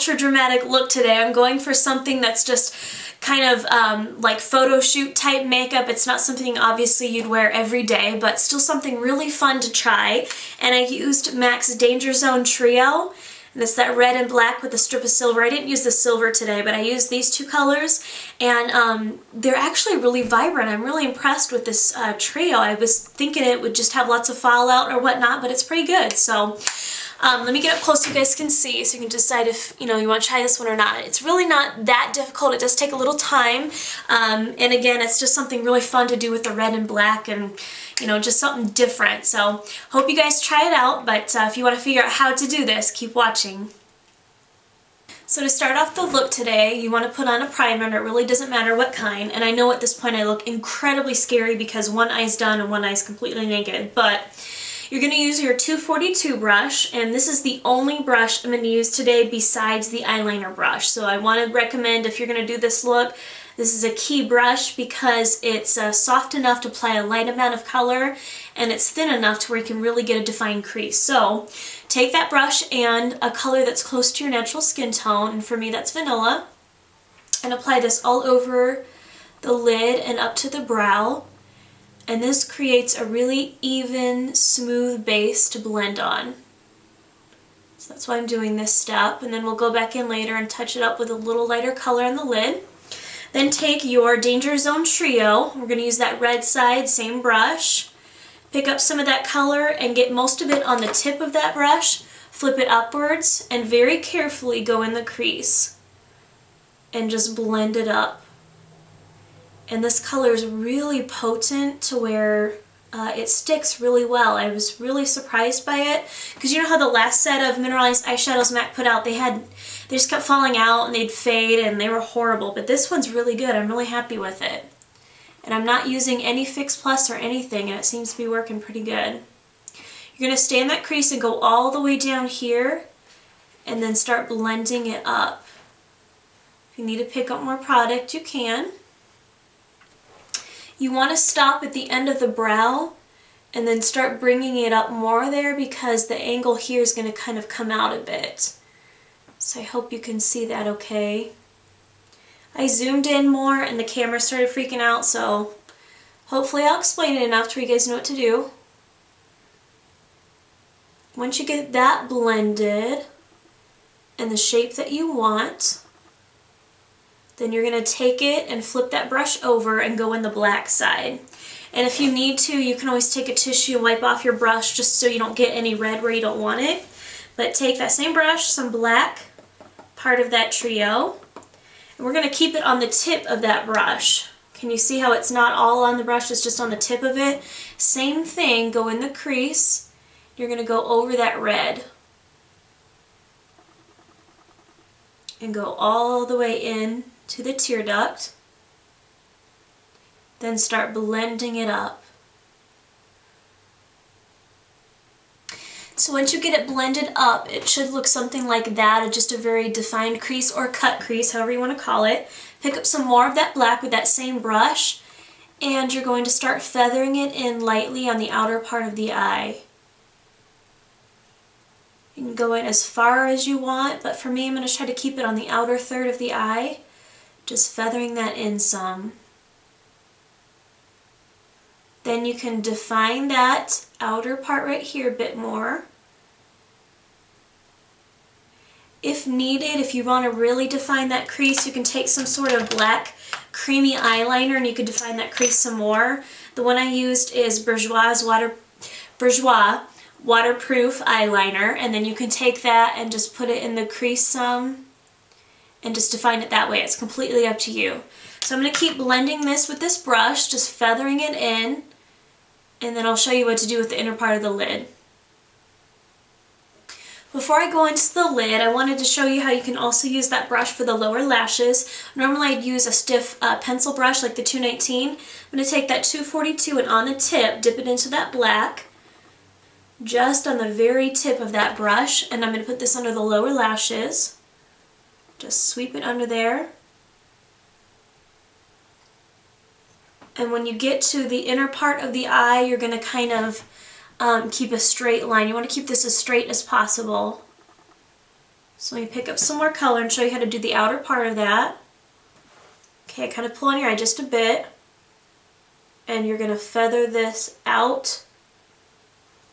ultra dramatic look today. I'm going for something that's just kind of like photo shoot type makeup. It's not something obviously you'd wear every day, but still something really fun to try. And I used MAC's Danger Zone Trio. And it's that red and black with a strip of silver. I didn't use the silver today, but I used these two colors, and they're actually really vibrant. I'm really impressed with this trio. I was thinking it would just have lots of fallout or whatnot, but it's pretty good. So let me get up close so you guys can see, so you can decide if you want to try this one or not. It's really not that difficult. It does take a little time, and again, it's just something really fun to do with the red and black, and just something different. So hope you guys try it out, but if you want to figure out how to do this, keep watching. So to start off the look today, you want to put on a primer, and it really doesn't matter what kind. And I know at this point I look incredibly scary because one eye's done and one eye's completely naked, but you're going to use your 242 brush, and this is the only brush I'm going to use today besides the eyeliner brush. So I want to recommend, if you're going to do this look, this is a key brush because it's soft enough to apply a light amount of color, and it's thin enough to where you can really get a defined crease. So take that brush and a color that's close to your natural skin tone, and for me that's vanilla, and apply this all over the lid and up to the brow. And this creates a really even, smooth base to blend on. So that's why I'm doing this step, and then we'll go back in later and touch it up with a little lighter color on the lid. Then take your Danger Zone Trio. We're going to use that red side, same brush. Pick up some of that color and get most of it on the tip of that brush. Flip it upwards and very carefully go in the crease and just blend it up. And this color is really potent to where it sticks really well. I was really surprised by it, because you know how the last set of mineralized eyeshadows MAC put out, they just kept falling out and they'd fade and they were horrible, but this one's really good. I'm really happy with it. And I'm not using any Fix Plus or anything, and it seems to be working pretty good. You're going to stay in that crease and go all the way down here and then start blending it up. If you need to pick up more product, you can. You want to stop at the end of the brow and then start bringing it up more there, because the angle here is going to kind of come out a bit. So I hope you can see that okay. I zoomed in more and the camera started freaking out, so hopefully I'll explain it enough to where you guys know what to do. Once you get that blended in the shape that you want, then you're going to take it and flip that brush over and go in the black side. And if you need to, you can always take a tissue and wipe off your brush just so you don't get any red where you don't want it. But take that same brush, some black, part of that trio, and we're going to keep it on the tip of that brush. Can you see how it's not all on the brush, it's just on the tip of it? Same thing, go in the crease, you're going to go over that red. And go all the way in to the tear duct, then start blending it up. So once you get it blended up, it should look something like that, just a very defined crease or cut crease, however you want to call it. Pick up some more of that black with that same brush, and you're going to start feathering it in lightly on the outer part of the eye. You can go in as far as you want, but for me I'm going to try to keep it on the outer third of the eye, just feathering that in some. Then you can define that outer part right here a bit more. If needed, if you want to really define that crease, you can take some sort of black creamy eyeliner and you can define that crease some more. The one I used is Bourjois waterproof eyeliner, and then you can take that and just put it in the crease some and just define it that way. It's completely up to you. So I'm going to keep blending this with this brush, just feathering it in, and then I'll show you what to do with the inner part of the lid. Before I go into the lid, I wanted to show you how you can also use that brush for the lower lashes. Normally I'd use a stiff pencil brush like the 219. I'm going to take that 242 and on the tip, dip it into that black, just on the very tip of that brush, and I'm going to put this under the lower lashes. Just sweep it under there. And when you get to the inner part of the eye, you're going to kind of keep a straight line. You want to keep this as straight as possible. So let me pick up some more color and show you how to do the outer part of that. Okay, kind of pull on your eye just a bit, and you're going to feather this out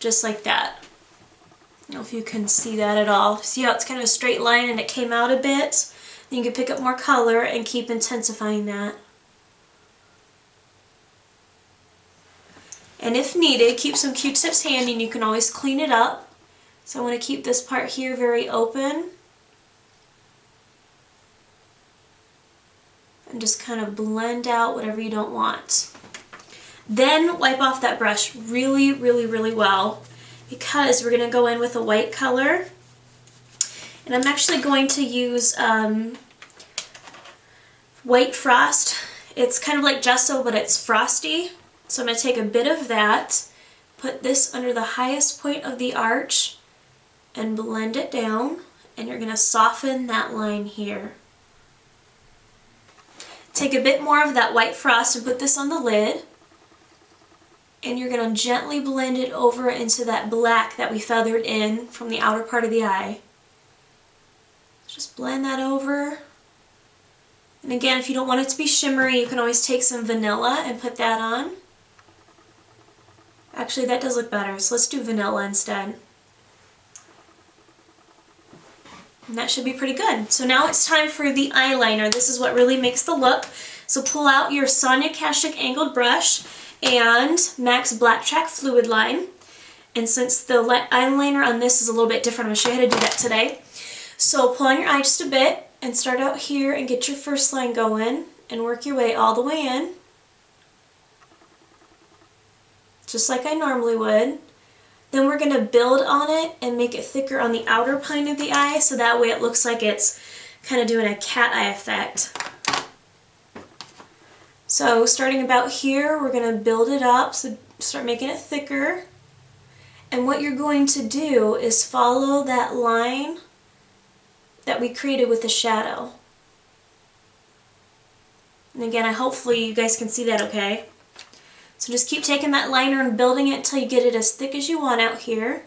just like that. I don't know if you can see that at all. See how it's kind of a straight line and it came out a bit? Then you can pick up more color and keep intensifying that. And if needed, keep some Q-tips handy and you can always clean it up. So I want to keep this part here very open. And just kind of blend out whatever you don't want. Then wipe off that brush really, really, really well, because we're going to go in with a white color. And I'm actually going to use white frost. It's kind of like gesso, but it's frosty. So I'm going to take a bit of that, put this under the highest point of the arch, and blend it down. And you're going to soften that line here. Take a bit more of that white frost and put this on the lid. And you're going to gently blend it over into that black that we feathered in from the outer part of the eye. Just blend that over. And again, if you don't want it to be shimmery, you can always take some vanilla and put that on. Actually, that does look better, so let's do vanilla instead. And that should be pretty good. So now it's time for the eyeliner. This is what really makes the look. So pull out your Sonia Kashuk angled brush and MAC's Black Track Fluid Line. And since the eyeliner on this is a little bit different, I'm going to show you how to do that today. So pull on your eye just a bit and start out here and get your first line going and work your way all the way in. Just like I normally would. Then we're going to build on it and make it thicker on the outer point of the eye, so that way it looks like it's kind of doing a cat eye effect. So starting about here, we're going to build it up, so start making it thicker. And what you're going to do is follow that line that we created with the shadow. And again, hopefully you guys can see that okay. So just keep taking that liner and building it until you get it as thick as you want out here.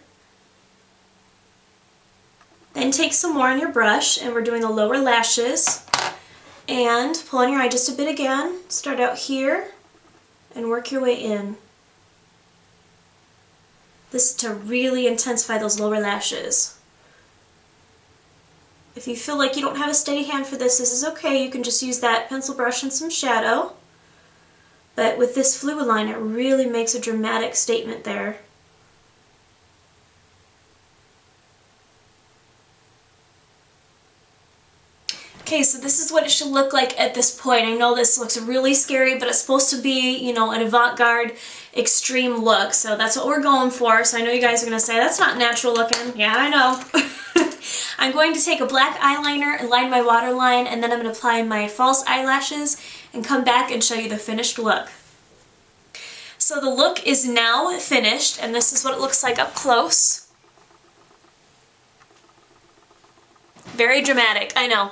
Then take some more on your brush, and we're doing the lower lashes. And pull on your eye just a bit again. Start out here and work your way in. This is to really intensify those lower lashes. If you feel like you don't have a steady hand for this, this is okay. You can just use that pencil brush and some shadow. But with this fluid line, it really makes a dramatic statement there. Okay, so this is what it should look like at this point. I know this looks really scary, but it's supposed to be, you know, an avant-garde, extreme look. So that's what we're going for. So I know you guys are going to say, that's not natural looking. Yeah, I know. I'm going to take a black eyeliner and line my waterline, and then I'm going to apply my false eyelashes and come back and show you the finished look. So the look is now finished, and this is what it looks like up close. Very dramatic, I know.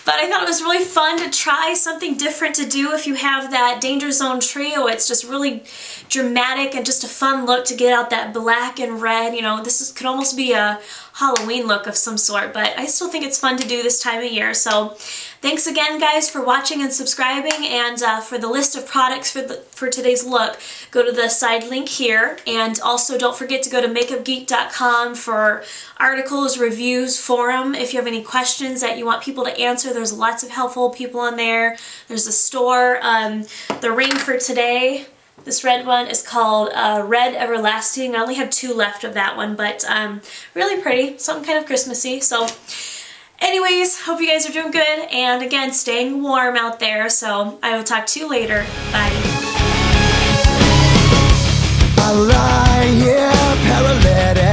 But I thought it was really fun to try something different to do if you have that Danger Zone trio. It's just really dramatic and just a fun look to get out that black and red. You know, this could almost be a Halloween look of some sort, but I still think it's fun to do this time of year. So thanks again, guys, for watching and subscribing, and for the list of products for today's look, go to the side link here, and also don't forget to go to makeupgeek.com for articles, reviews, forum. If you have any questions that you want people to answer, there's lots of helpful people on there. There's a store. The ring for today, this red one, is called Red Everlasting. I only have 2 left of that one, but really pretty, something kind of Christmassy. So anyways, hope you guys are doing good, and again, staying warm out there. So I will talk to you later. Bye. I lie here paralytic.